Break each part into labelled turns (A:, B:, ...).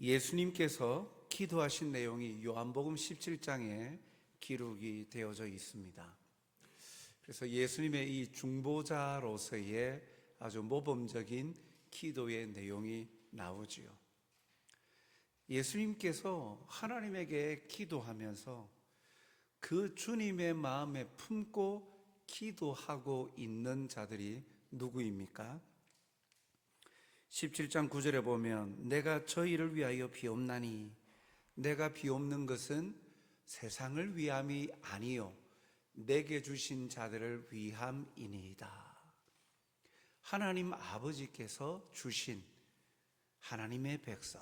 A: 예수님께서 기도하신 내용이 요한복음 17장에 기록이 되어져 있습니다. 그래서 예수님의 이 중보자로서의 아주 모범적인 기도의 내용이 나오지요. 예수님께서 하나님에게 기도하면서 그 주님의 마음에 품고 기도하고 있는 자들이 누구입니까? 17장 9절에 보면 내가 저희를 위하여 비옵나니 내가 비옵는 것은 세상을 위함이 아니요 내게 주신 자들을 위함이니이다. 하나님 아버지께서 주신 하나님의 백성,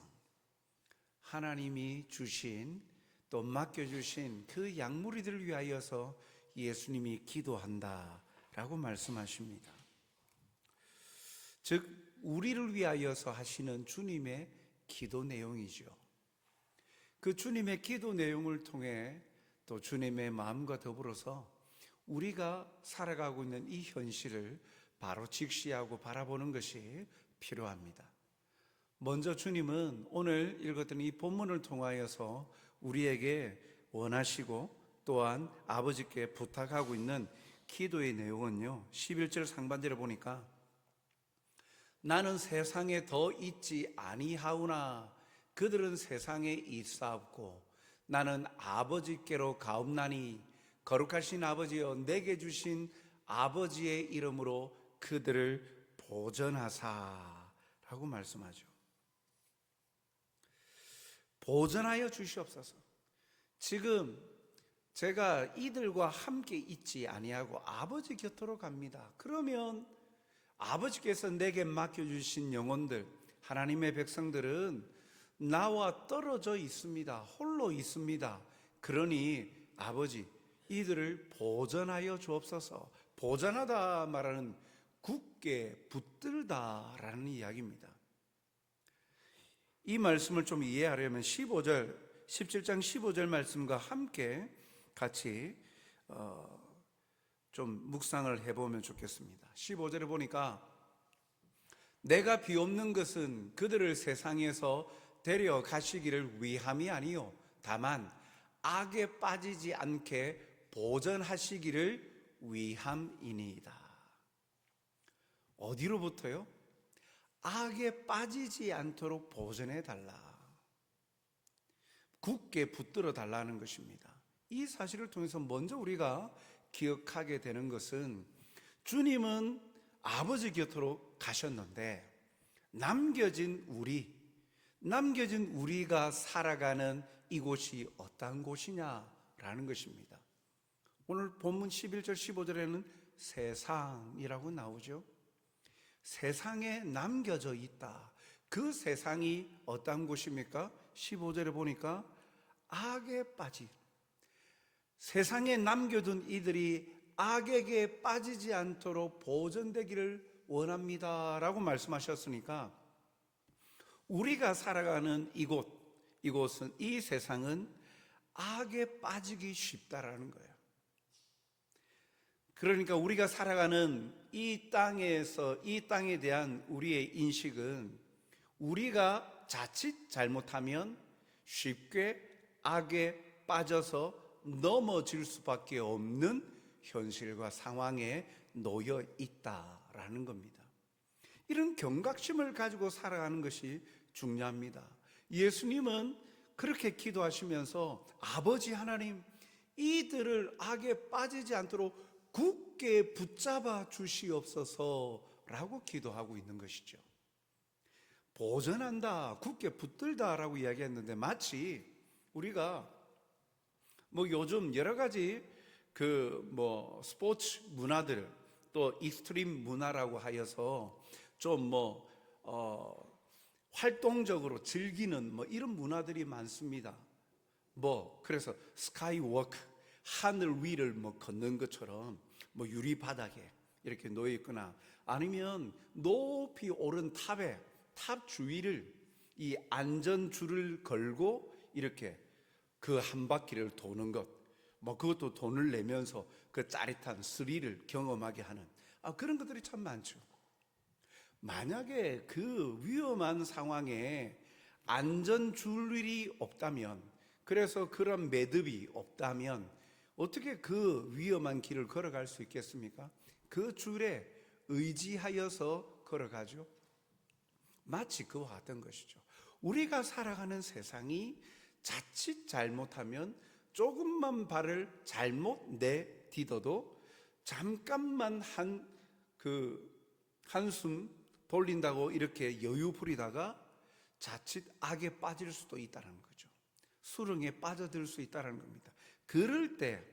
A: 하나님이 주신 또 맡겨주신 그 양무리들을 위하여서 예수님이 기도한다라고 말씀하십니다. 즉 우리를 위하여서 하시는 주님의 기도 내용이죠. 그 주님의 기도 내용을 통해 또 주님의 마음과 더불어서 우리가 살아가고 있는 이 현실을 바로 직시하고 바라보는 것이 필요합니다. 먼저 주님은 오늘 읽었던 이 본문을 통하여서 우리에게 원하시고 또한 아버지께 부탁하고 있는 기도의 내용은요, 11절 상반절에 보니까 나는 세상에 더 있지 아니하오나 그들은 세상에 있사옵고 나는 아버지께로 가옵나니 거룩하신 아버지여 내게 주신 아버지의 이름으로 그들을 보전하사라고 말씀하죠. 보전하여 주시옵소서. 지금 제가 이들과 함께 있지 아니하고 아버지 곁으로 갑니다. 그러면 아버지께서 내게 맡겨주신 영혼들, 하나님의 백성들은 나와 떨어져 있습니다. 홀로 있습니다. 그러니 아버지, 이들을 보전하여 주옵소서. 보전하다 말하는 굳게 붙들다라는 이야기입니다. 이 말씀을 좀 이해하려면 17장 15절 말씀과 함께 같이 좀 묵상을 해보면 좋겠습니다. 15절에 보니까 내가 비옵는 것은 그들을 세상에서 데려가시기를 위함이 아니요 다만 악에 빠지지 않게 보전하시기를 위함이니이다. 어디로부터요? 악에 빠지지 않도록 보전해 달라, 굳게 붙들어 달라는 것입니다. 이 사실을 통해서 먼저 우리가 기억하게 되는 것은 주님은 아버지 곁으로 가셨는데 남겨진 우리가 살아가는 이곳이 어떤 곳이냐라는 것입니다. 오늘 본문 11절 15절에는 세상이라고 나오죠. 세상에 남겨져 있다. 그 세상이 어떤 곳입니까? 15절에 보니까 악에 빠진, 세상에 남겨둔 이들이 악에게 빠지지 않도록 보존되기를 원합니다 라고 말씀하셨으니까 우리가 살아가는 이곳은, 이 세상은 악에 빠지기 쉽다라는 거예요. 그러니까 우리가 살아가는 이 땅에서, 이 땅에 대한 우리의 인식은 우리가 자칫 잘못하면 쉽게 악에 빠져서 넘어질 수밖에 없는 현실과 상황에 놓여 있다라는 겁니다. 이런 경각심을 가지고 살아가는 것이 중요합니다. 예수님은 그렇게 기도하시면서 아버지 하나님, 이들을 악에 빠지지 않도록 굳게 붙잡아 주시옵소서라고 기도하고 있는 것이죠. 보전한다, 굳게 붙들다라고 이야기했는데 마치 우리가 요즘 여러 가지 스포츠 문화들, 또 익스트림 문화라고 하여서 좀 활동적으로 즐기는 이런 문화들이 많습니다. 그래서 스카이워크, 하늘 위를 걷는 것처럼 유리 바닥에 이렇게 놓여 있거나 아니면 높이 오른 탑 주위를 이 안전줄을 걸고 이렇게 그 한 바퀴를 도는 것, 그것도 돈을 내면서 그 짜릿한 스릴을 경험하게 하는 그런 것들이 참 많죠. 만약에 그 위험한 상황에 안전 줄일이 없다면, 그래서 그런 매듭이 없다면 어떻게 그 위험한 길을 걸어갈 수 있겠습니까? 그 줄에 의지하여서 걸어가죠. 마치 그와 같은 것이죠. 우리가 살아가는 세상이 자칫 잘못하면 조금만 발을 잘못 내딛어도 잠깐만 한숨 돌린다고 이렇게 여유 부리다가 자칫 악에 빠질 수도 있다는 거죠. 수렁에 빠져들 수 있다는 겁니다. 그럴 때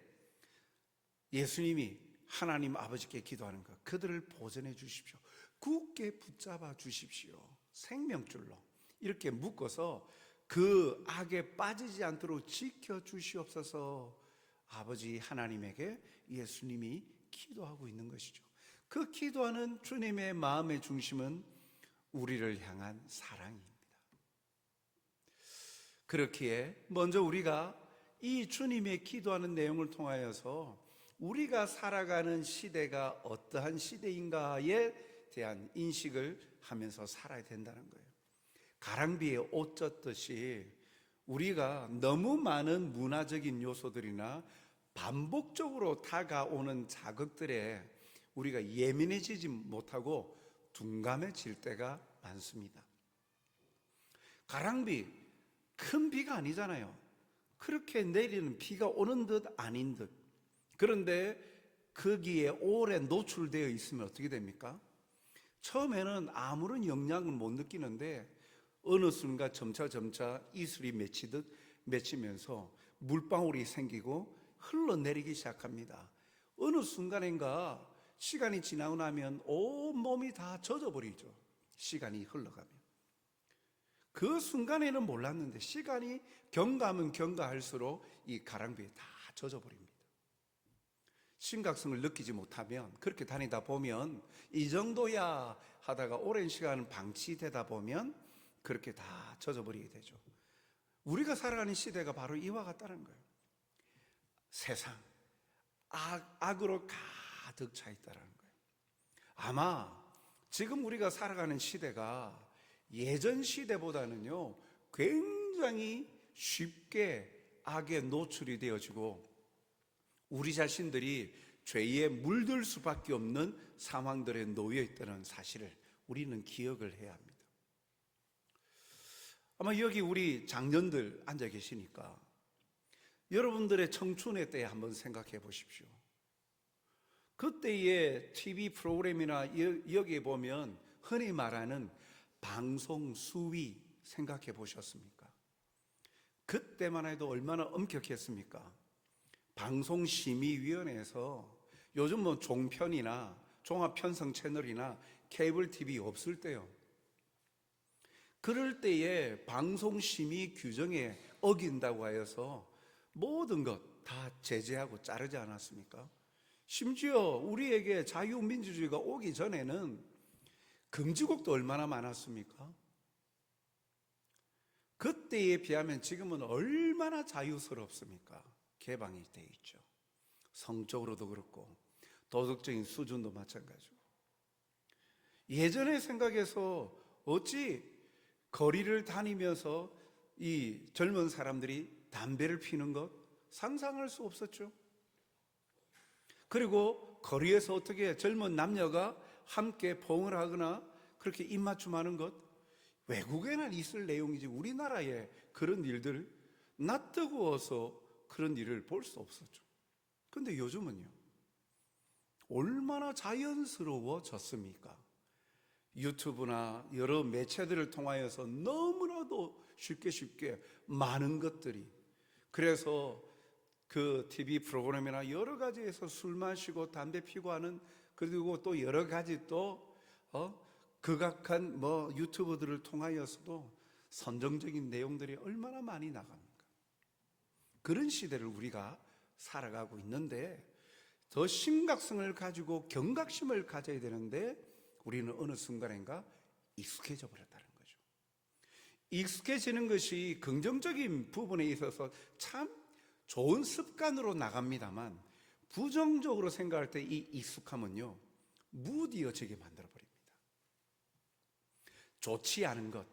A: 예수님이 하나님 아버지께 기도하는 것, 그들을 보존해 주십시오. 굳게 붙잡아 주십시오. 생명줄로 이렇게 묶어서 그 악에 빠지지 않도록 지켜 주시옵소서. 아버지 하나님에게 예수님이 기도하고 있는 것이죠. 그 기도하는 주님의 마음의 중심은 우리를 향한 사랑입니다. 그렇기에 먼저 우리가 이 주님의 기도하는 내용을 통하여서 우리가 살아가는 시대가 어떠한 시대인가에 대한 인식을 하면서 살아야 된다는 거예요. 가랑비에 옷 젖듯이 우리가 너무 많은 문화적인 요소들이나 반복적으로 다가오는 자극들에 우리가 예민해지지 못하고 둔감해질 때가 많습니다. 가랑비, 큰 비가 아니잖아요. 그렇게 내리는 비가 오는 듯 아닌 듯. 그런데 거기에 오래 노출되어 있으면 어떻게 됩니까? 처음에는 아무런 영향을 못 느끼는데 어느 순간 점차 이슬이 맺히면서 물방울이 생기고 흘러내리기 시작합니다. 어느 순간인가 시간이 지나고 나면 온 몸이 다 젖어버리죠. 시간이 흘러가면. 그 순간에는 몰랐는데 시간이 경과하면 경과할수록 이 가랑비에 다 젖어버립니다. 심각성을 느끼지 못하면, 그렇게 다니다 보면 이 정도야 하다가 오랜 시간 방치되다 보면 그렇게 다 젖어버리게 되죠. 우리가 살아가는 시대가 바로 이와 같다는 거예요. 세상 악으로 가득 차 있다는 거예요. 아마 지금 우리가 살아가는 시대가 예전 시대보다는요 굉장히 쉽게 악에 노출이 되어지고 우리 자신들이 죄에 물들 수밖에 없는 상황들에 놓여 있다는 사실을 우리는 기억을 해야 합니다. 아마 여기 우리 장년들 앉아 계시니까 여러분들의 청춘의 때 한번 생각해 보십시오. 그때의 TV 프로그램이나 여기에 보면 흔히 말하는 방송 수위 생각해 보셨습니까? 그때만 해도 얼마나 엄격했습니까? 방송심의위원회에서 요즘 뭐 종편이나 종합편성 채널이나 케이블 TV 없을 때요. 그럴 때에 방송심의 규정에 어긴다고 하여서 모든 것 다 제재하고 자르지 않았습니까? 심지어 우리에게 자유민주주의가 오기 전에는 금지곡도 얼마나 많았습니까? 그때에 비하면 지금은 얼마나 자유스럽습니까? 개방이 돼 있죠. 성적으로도 그렇고 도덕적인 수준도 마찬가지고. 예전의 생각에서 어찌 거리를 다니면서 이 젊은 사람들이 담배를 피는 것 상상할 수 없었죠. 그리고 거리에서 어떻게 젊은 남녀가 함께 포옹을 하거나 그렇게 입맞춤하는 것 외국에는 있을 내용이지 우리나라에 그런 일들 낯뜨거워서 그런 일을 볼 수 없었죠. 그런데 요즘은요 얼마나 자연스러워졌습니까? 유튜브나 여러 매체들을 통하여서 너무나도 쉽게 많은 것들이, 그래서 그 TV 프로그램이나 여러 가지에서 술 마시고 담배 피고 하는, 그리고 또 여러 가지 또 극악한 유튜브들을 통하여서도 선정적인 내용들이 얼마나 많이 나갑니까? 그런 시대를 우리가 살아가고 있는데 더 심각성을 가지고 경각심을 가져야 되는데 우리는 어느 순간인가 익숙해져 버렸다는 거죠. 익숙해지는 것이 긍정적인 부분에 있어서 참 좋은 습관으로 나갑니다만 부정적으로 생각할 때 이 익숙함은요 무디어지게 만들어 버립니다. 좋지 않은 것,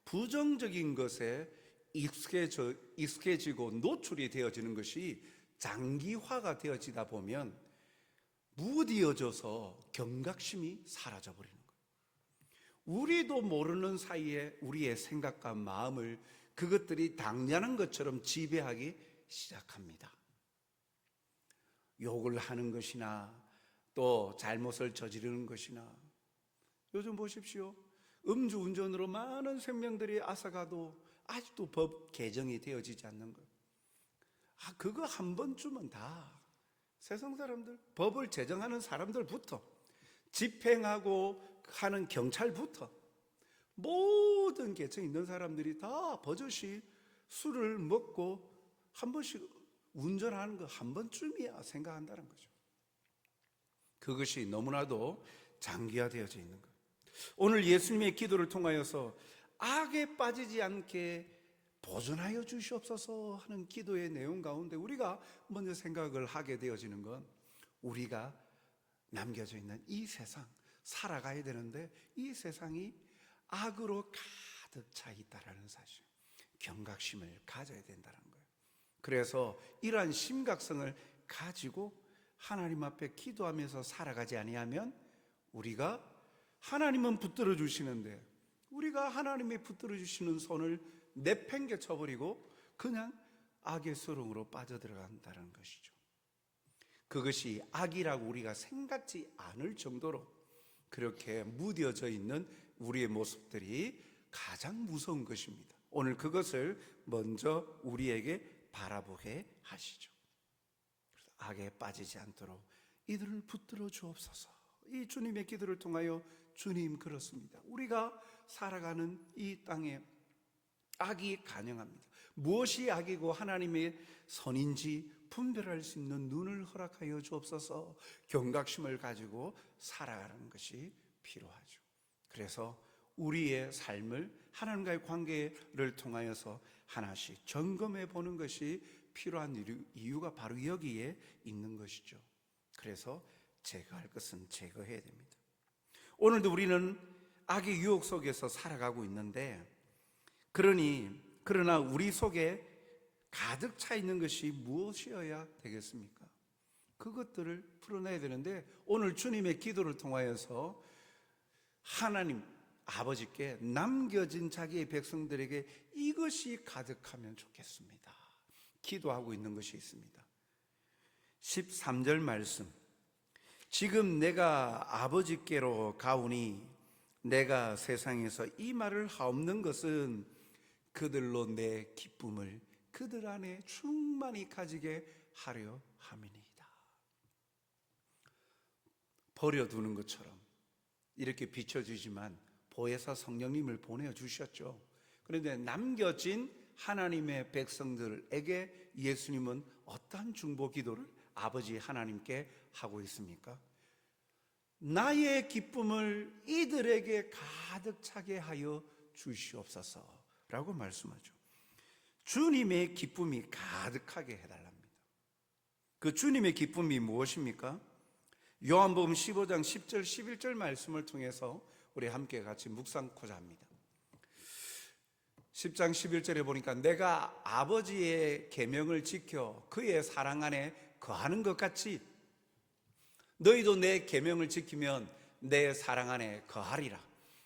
A: 부정적인 것에 익숙해지고 노출이 되어지는 것이 장기화가 되어지다 보면 무뎌져서 경각심이 사라져버리는 거예요. 우리도 모르는 사이에 우리의 생각과 마음을 그것들이 당연한 것처럼 지배하기 시작합니다. 욕을 하는 것이나 또 잘못을 저지르는 것이나, 요즘 보십시오. 음주운전으로 많은 생명들이 앗아가도 아직도 법 개정이 되어지지 않는 것. 그거 한 번쯤은 다 세상 사람들, 법을 제정하는 사람들부터, 집행하고 하는 경찰부터, 모든 계층 있는 사람들이 다 버젓이 술을 먹고 한 번씩 운전하는 거 한 번쯤이야 생각한다는 거죠. 그것이 너무나도 장기화되어져 있는 것. 오늘 예수님의 기도를 통하여서 악에 빠지지 않게 보존하여 주시옵소서 하는 기도의 내용 가운데 우리가 먼저 생각을 하게 되어지는 건, 우리가 남겨져 있는 이 세상 살아가야 되는데 이 세상이 악으로 가득 차 있다라는 사실, 경각심을 가져야 된다는 거예요. 그래서 이러한 심각성을 가지고 하나님 앞에 기도하면서 살아가지 아니하면, 우리가 하나님은 붙들어 주시는데 우리가 하나님이 붙들어 주시는 손을 내팽개 쳐버리고 그냥 악의 수렁으로 빠져들어간다는 것이죠. 그것이 악이라고 우리가 생각지 않을 정도로 그렇게 무뎌져 있는 우리의 모습들이 가장 무서운 것입니다. 오늘 그것을 먼저 우리에게 바라보게 하시죠. 그래서 악에 빠지지 않도록 이들을 붙들어 주옵소서. 이 주님의 기도를 통하여, 주님 그렇습니다. 우리가 살아가는 이 땅에 악이 간영합니다. 무엇이 악이고 하나님의 선인지 분별할 수 있는 눈을 허락하여 주옵소서. 경각심을 가지고 살아가는 것이 필요하죠. 그래서 우리의 삶을 하나님과의 관계를 통하여서 하나씩 점검해 보는 것이 필요한 이유가 바로 여기에 있는 것이죠. 그래서 제거할 것은 제거해야 됩니다. 오늘도 우리는 악의 유혹 속에서 살아가고 있는데, 그러나 우리 속에 가득 차 있는 것이 무엇이어야 되겠습니까? 그것들을 풀어내야 되는데, 오늘 주님의 기도를 통하여서 하나님 아버지께 남겨진 자기의 백성들에게 이것이 가득하면 좋겠습니다. 기도하고 있는 것이 있습니다. 13절 말씀, 지금 내가 아버지께로 가오니 내가 세상에서 이 말을 하옵는 것은 그들로 내 기쁨을 그들 안에 충만히 가지게 하려 함이니이다. 버려두는 것처럼 이렇게 비춰주지만 보혜사 성령님을 보내주셨죠. 그런데 남겨진 하나님의 백성들에게 예수님은 어떠한 중보 기도를 아버지 하나님께 하고 있습니까? 나의 기쁨을 이들에게 가득 차게 하여 주시옵소서라고 말씀하죠. 주님의 기쁨이 가득하게 해달랍니다. 그 주님의 기쁨이 무엇입니까? 요한복음 15장 10절 11절 말씀을 통해서 우리 함께 같이 묵상코자 합니다. 10장 11절에 보니까 내가 아버지의 계명을 지켜 그의 사랑 안에 거하는 것 같이 너희도 내 계명을 지키면 내 사랑 안에 거하리라.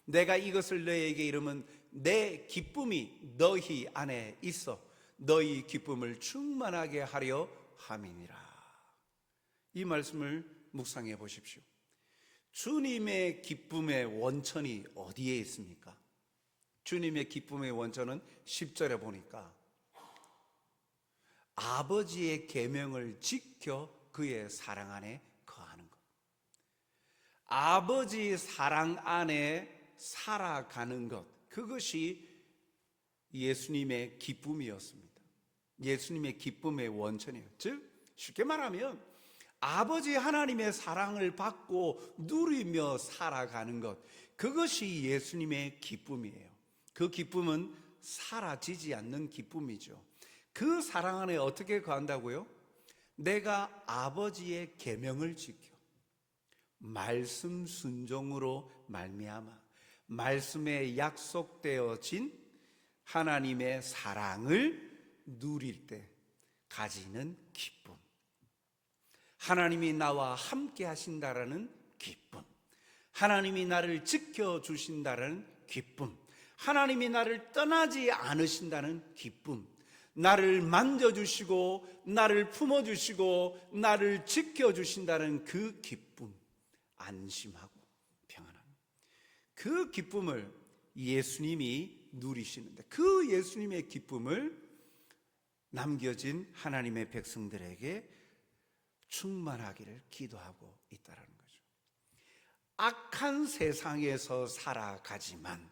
A: 내가 이것을 너희에게 이르면 내 기쁨이 너희 안에 있어 너희 기쁨을 충만하게 하려 함이니라. 이 말씀을 묵상해 보십시오. 주님의 기쁨의 원천이 어디에 있습니까? 주님의 기쁨의 원천은 10절에 보니까 아버지의 계명을 지켜 그의 사랑 안에 거하는 것. 아버지 사랑 안에 살아가는 것, 그것이 예수님의 기쁨이었습니다. 예수님의 기쁨의 원천이에요. 즉 쉽게 말하면 아버지 하나님의 사랑을 받고 누리며 살아가는 것, 그것이 예수님의 기쁨이에요. 그 기쁨은 사라지지 않는 기쁨이죠. 그 사랑 안에 어떻게 거한다고요? 내가 아버지의 계명을 지켜 말씀 순종으로 말미암아 말씀에 약속되어진 하나님의 사랑을 누릴 때 가지는 기쁨, 하나님이 나와 함께 하신다라는 기쁨, 하나님이 나를 지켜주신다는 기쁨, 하나님이 나를 떠나지 않으신다는 기쁨, 나를 만져주시고 나를 품어주시고 나를 지켜주신다는 그 기쁨, 안심하고 평안함, 그 기쁨을 예수님이 누리시는데, 그 예수님의 기쁨을 남겨진 하나님의 백성들에게 충만하기를 기도하고 있다는 거죠. 악한 세상에서 살아가지만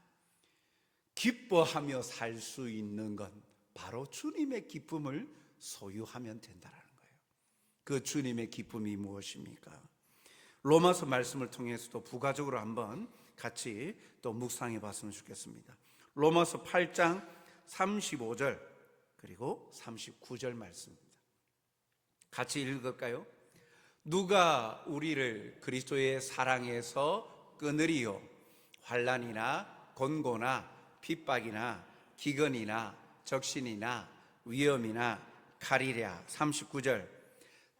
A: 기뻐하며 살 수 있는 건 바로 주님의 기쁨을 소유하면 된다는 거예요. 그 주님의 기쁨이 무엇입니까? 로마서 말씀을 통해서도 부가적으로 한번 같이 또 묵상해 봤으면 좋겠습니다. 로마서 8장 35절 그리고 39절 말씀입니다. 같이 읽을까요? 누가 우리를 그리스도의 사랑에서 끊으리요? 환난이나 곤고나 핍박이나 기근이나 적신이나 위험이나 칼이랴. 39절,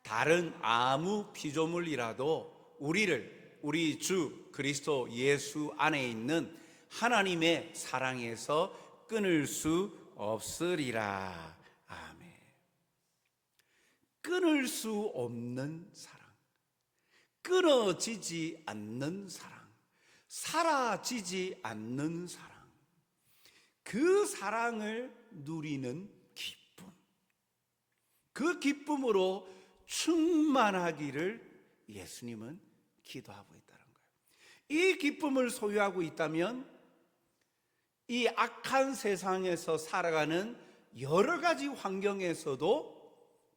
A: 다른 아무 피조물이라도 우리 주 그리스도 예수 안에 있는 하나님의 사랑에서 끊을 수 없으리라. 아멘. 끊을 수 없는 사랑, 끊어지지 않는 사랑, 사라지지 않는 사랑, 그 사랑을 누리는 기쁨, 그 기쁨으로 충만하기를 예수님은 기도하고 있다는 거예요. 이 기쁨을 소유하고 있다면 이 악한 세상에서 살아가는 여러 가지 환경에서도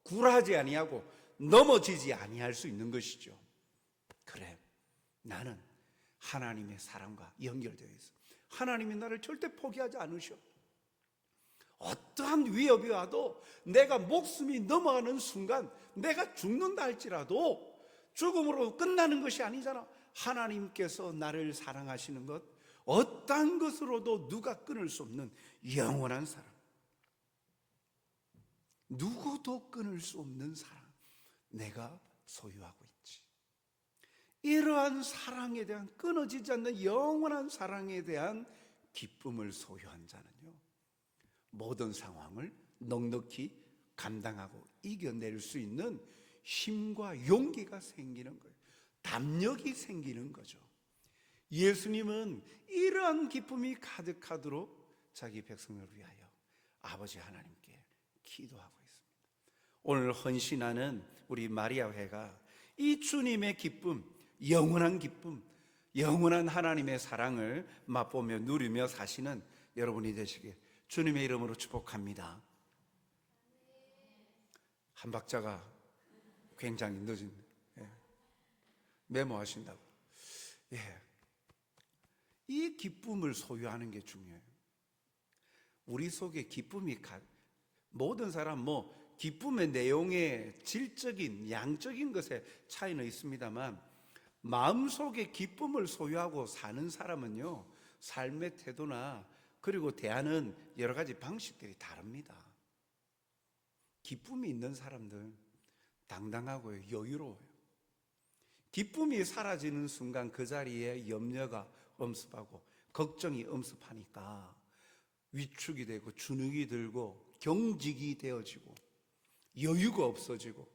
A: 굴하지 아니하고 넘어지지 아니할 수 있는 것이죠. 그래, 나는 하나님의 사랑과 연결되어 있어. 하나님이 나를 절대 포기하지 않으셔. 어떠한 위협이 와도 내가 목숨이 넘어가는 순간 내가 죽는다 할지라도 죽음으로 끝나는 것이 아니잖아. 하나님께서 나를 사랑하시는 것, 어떠한 것으로도 누가 끊을 수 없는 영원한 사랑, 누구도 끊을 수 없는 사랑, 내가 소유하고 있지. 이러한 사랑에 대한, 끊어지지 않는 영원한 사랑에 대한 기쁨을 소유한 자는요, 모든 상황을 넉넉히 감당하고 이겨낼 수 있는 힘과 용기가 생기는 거예요. 담력이 생기는 거죠. 예수님은 이러한 기쁨이 가득하도록 자기 백성을 위하여 아버지 하나님께 기도하고 있습니다. 오늘 헌신하는 우리 마리아회가 이 주님의 기쁨, 영원한 기쁨, 영원한 하나님의 사랑을 맛보며 누리며 사시는 여러분이 되시길 주님의 이름으로 축복합니다. 한 박자가 굉장히 늦은, 메모하신다고. 이 기쁨을 소유하는 게 중요해요. 우리 속에 기쁨이 모든 사람 기쁨의 내용의 질적인, 양적인 것에 차이는 있습니다만, 마음속에 기쁨을 소유하고 사는 사람은요, 삶의 태도나 그리고 대하는 여러 가지 방식들이 다릅니다. 기쁨이 있는 사람들 당당하고요, 여유로워요. 기쁨이 사라지는 순간 그 자리에 염려가 엄습하고 걱정이 엄습하니까 위축이 되고 주눅이 들고 경직이 되어지고 여유가 없어지고,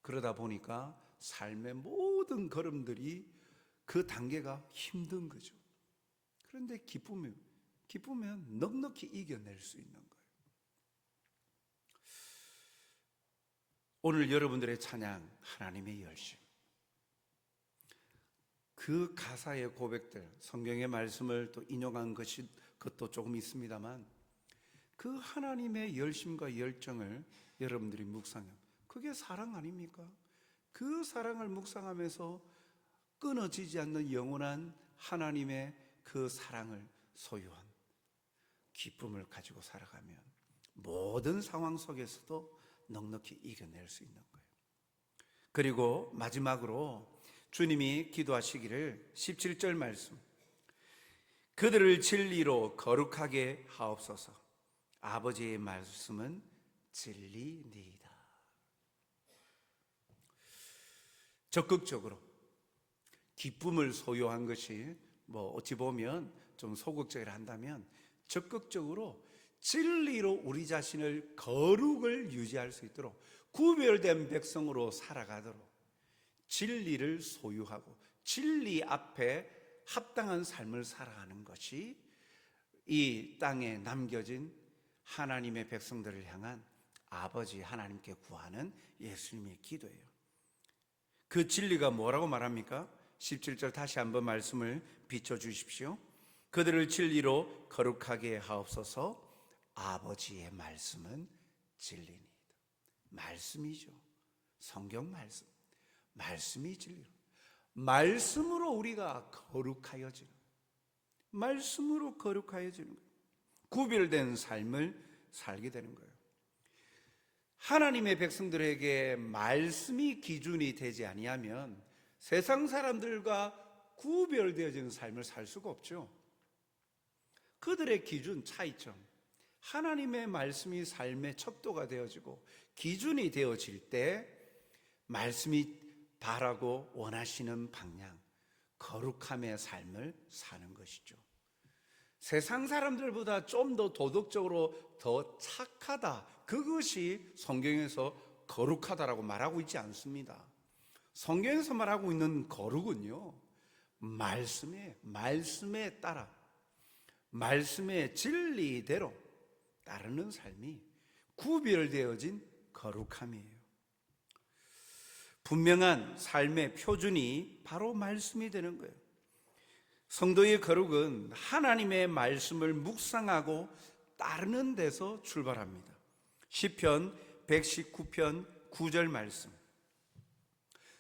A: 그러다 보니까 삶의 모든 걸음들이 그 단계가 힘든 거죠. 그런데 기쁘면 넉넉히 이겨낼 수 있는 거예요. 오늘 여러분들의 찬양, 하나님의 열심, 그 가사의 고백들, 성경의 말씀을 또 인용한 것도 조금 있습니다만, 그 하나님의 열심과 열정을 여러분들이 묵상하면 그게 사랑 아닙니까? 그 사랑을 묵상하면서 끊어지지 않는 영원한 하나님의 그 사랑을 소유한 기쁨을 가지고 살아가면 모든 상황 속에서도 넉넉히 이겨낼 수 있는 거예요. 그리고 마지막으로 주님이 기도하시기를 17절 말씀, 그들을 진리로 거룩하게 하옵소서. 아버지의 말씀은 진리니이다. 적극적으로 기쁨을 소유한 것이 어찌 보면 좀 소극적이라 한다면 적극적으로 진리로 우리 자신을 거룩을 유지할 수 있도록 구별된 백성으로 살아가도록 진리를 소유하고 진리 앞에 합당한 삶을 살아가는 것이 이 땅에 남겨진 하나님의 백성들을 향한 아버지 하나님께 구하는 예수님의 기도예요. 그 진리가 뭐라고 말합니까? 17절 다시 한번 말씀을 비춰주십시오. 그들을 진리로 거룩하게 하옵소서. 아버지의 말씀은 진리니이다. 말씀이죠. 성경 말씀. 말씀이 진리로. 말씀으로 우리가 거룩하여지는, 말씀으로 거룩하여지는 거예요. 구별된 삶을 살게 되는 거예요. 하나님의 백성들에게 말씀이 기준이 되지 아니하면 세상 사람들과 구별되어지는 삶을 살 수가 없죠. 그들의 기준, 차이점, 하나님의 말씀이 삶의 척도가 되어지고 기준이 되어질 때 말씀이 바라고 원하시는 방향, 거룩함의 삶을 사는 것이죠. 세상 사람들보다 좀 더 도덕적으로 더 착하다, 그것이 성경에서 거룩하다라고 말하고 있지 않습니다. 성경에서 말하고 있는 거룩은요, 말씀에 따라 말씀의 진리대로 따르는 삶이 구별되어진 거룩함이에요. 분명한 삶의 표준이 바로 말씀이 되는 거예요. 성도의 거룩은 하나님의 말씀을 묵상하고 따르는 데서 출발합니다. 시편 119편 9절 말씀.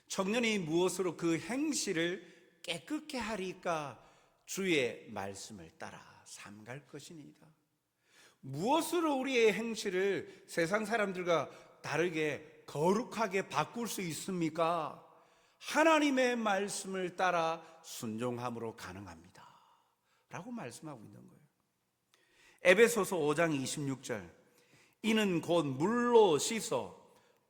A: 청년이 무엇으로 그 행실을 깨끗게 하리까? 주의 말씀을 따라 삼갈 것이니이다. 무엇으로 우리의 행실을 세상 사람들과 다르게 거룩하게 바꿀 수 있습니까? 하나님의 말씀을 따라 순종함으로 가능합니다 라고 말씀하고 있는 거예요. 에베소서 5장 26절. 이는 곧 물로 씻어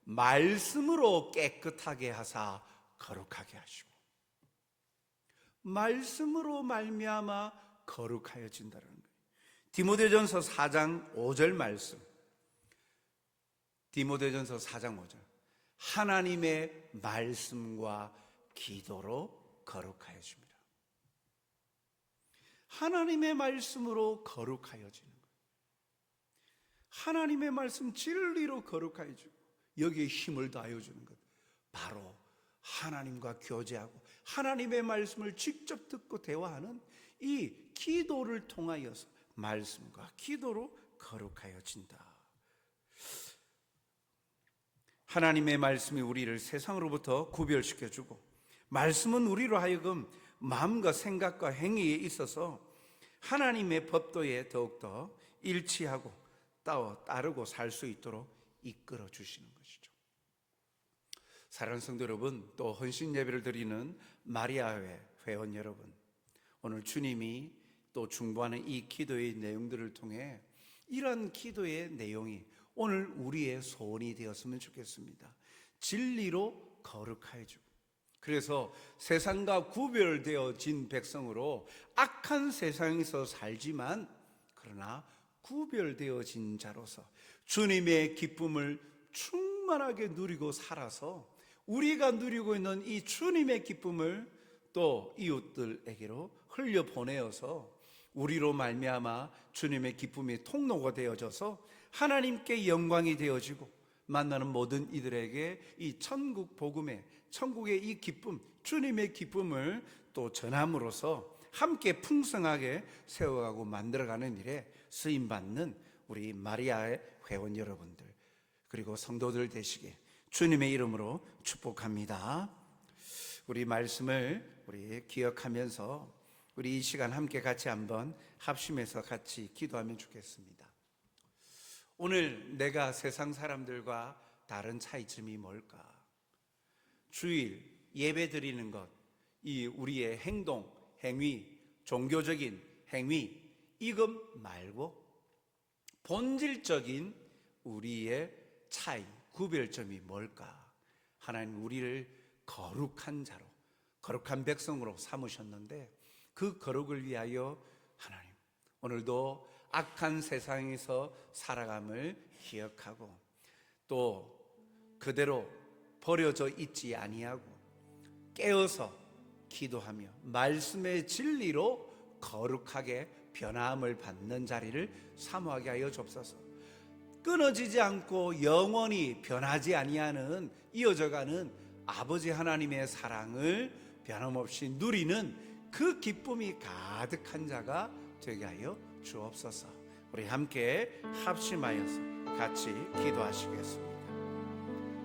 A: 말씀으로 깨끗하게 하사 거룩하게 하시고, 말씀으로 말미암아 거룩하여진다는 거예요. 디모데전서 4장 5절 말씀. 디모데전서 4장 5절. 하나님의 말씀과 기도로 거룩하여집니다. 하나님의 말씀으로 거룩하여지는 거예요. 하나님의 말씀 진리로 거룩하여지고 여기에 힘을 다하여주는 것, 바로 하나님과 교제하고 하나님의 말씀을 직접 듣고 대화하는 이 기도를 통하여서 말씀과 기도로 거룩하여진다. 하나님의 말씀이 우리를 세상으로부터 구별시켜주고, 말씀은 우리로 하여금 마음과 생각과 행위에 있어서 하나님의 법도에 더욱더 일치하고 따르고 살 수 있도록 이끌어 주시는 것이죠. 사랑하는 성도 여러분, 또 헌신 예배를 드리는 마리아회 회원 여러분, 오늘 주님이 또 중보하는 이 기도의 내용들을 통해 이런 기도의 내용이 오늘 우리의 소원이 되었으면 좋겠습니다. 진리로 거룩하여지고, 그래서 세상과 구별되어진 백성으로 악한 세상에서 살지만 그러나 구별되어진 자로서 주님의 기쁨을 충만하게 누리고 살아서 우리가 누리고 있는 이 주님의 기쁨을 또 이웃들에게로 흘려보내어서 우리로 말미암아 주님의 기쁨이 통로가 되어져서 하나님께 영광이 되어지고 만나는 모든 이들에게 이 천국 복음의, 천국의 이 기쁨, 주님의 기쁨을 또 전함으로써 함께 풍성하게 세워가고 만들어가는 일에 쓰임받는 우리 마리아의 회원 여러분들, 그리고 성도들 되시게 주님의 이름으로 축복합니다. 우리 말씀을 우리 기억하면서 우리 이 시간 함께 같이 한번 합심해서 같이 기도하면 좋겠습니다. 오늘 내가 세상 사람들과 다른 차이점이 뭘까? 주일 예배 드리는 것, 이 우리의 행동, 행위, 종교적인 행위 이것 말고 본질적인 우리의 차이, 구별점이 뭘까? 하나님 우리를 거룩한 자로, 거룩한 백성으로 삼으셨는데 그 거룩을 위하여 하나님 오늘도 악한 세상에서 살아감을 기억하고 또 그대로 버려져 있지 아니하고 깨어서 기도하며 말씀의 진리로 거룩하게 변함을 받는 자리를 사모하게 하여 주옵소서. 끊어지지 않고 영원히 변하지 아니하는 이어져가는 아버지 하나님의 사랑을 변함없이 누리는 그 기쁨이 가득한 자가 되게 하여 주옵소서. 우리 함께 합심하여서 같이 기도하시겠습니다.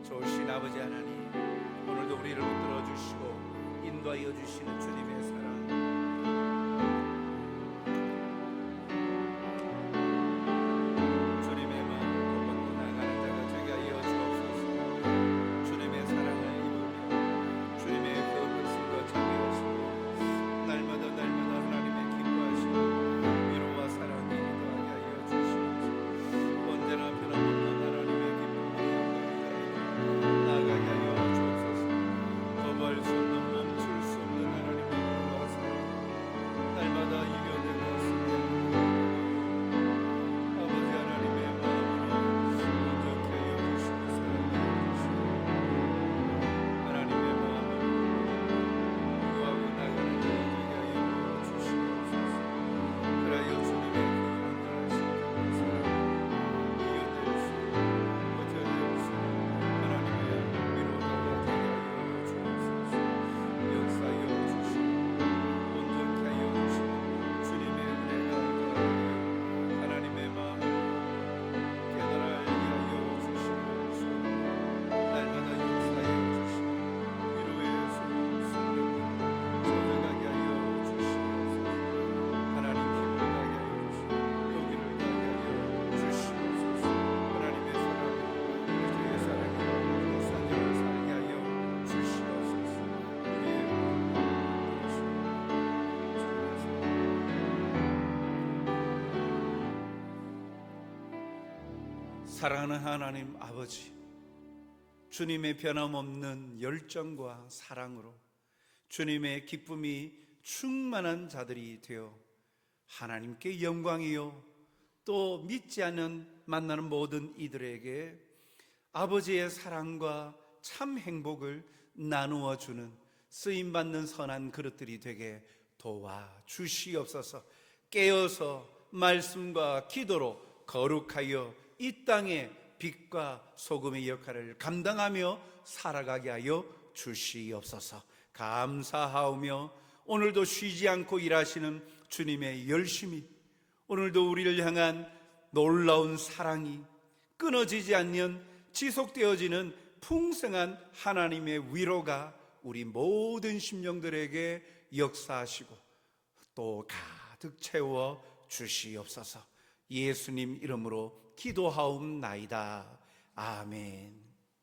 A: 좋으신 아버지 하나님, 오늘도 우리를 붙들어 주시고 인도하여 주시는 주님의 사랑, 주님의 마음을 고받고 나가는 자가 되게 하여 주옵소서. 주님의 사랑을 이루며 주님의 그 백성과 자비하시고 날마다 하나님의 기뻐하시고 위로와 사랑이 인도하게 하여 주시옵소서. 언제나 변함없는 하나님의 기쁨과 영광이 나아가게 하여 주옵소서. 거부할 수 없는 멈출 수 없는 하나님의 위로와 사랑 날마다 이겨내고 승리하는 아버지 하나님의 마음으로 온전케 하여 주시고 사랑하여 주시고 하나님의 마음을 구하고 나가는 자가 되게 하여 주시옵소서. 그라여 주님의 그 온전하신 사랑 이겨낼 수 버텨낼 수 하나님의 위로가 되게 하여 주옵소서. 역사하여 주시고 온전케 하여 주시고 주님의 은혜가 더하여 하나님의 마음을 깨달아 알게 하여 주시옵소서. 날마다 역사하여 주시고 위로의 손을 젖어가게 하여 주시옵소서. 하나님 힘을 나게 하여 주시고 용기를 나게 하여 주시옵소서. 하나님의 사랑을 우리의 사랑을 역사적으로 살게 하여 주시옵소서. 우리의 사랑하는 하나님 아버지, 주님의 변함없는 열정과 사랑으로 주님의 기쁨이 충만한 자들이 되어 하나님께 영광이요 또 믿지 않는 만나는 모든 이들에게 아버지의 사랑과 참 행복을 나누어 주는 쓰임받는 선한 그릇들이 되게 도와주시옵소서. 깨어서 말씀과 기도로 거룩하여 이 땅의 빛과 소금의 역할을 감당하며 살아가게 하여 주시옵소서. 감사하오며 오늘도 쉬지 않고 일하시는 주님의 열심이, 오늘도 우리를 향한 놀라운 사랑이 끊어지지 않는 지속되어지는 풍성한 하나님의 위로가 우리 모든 심령들에게 역사하시고 또 가득 채워 주시옵소서. 예수님 이름으로 기도하옵나이다. 아멘.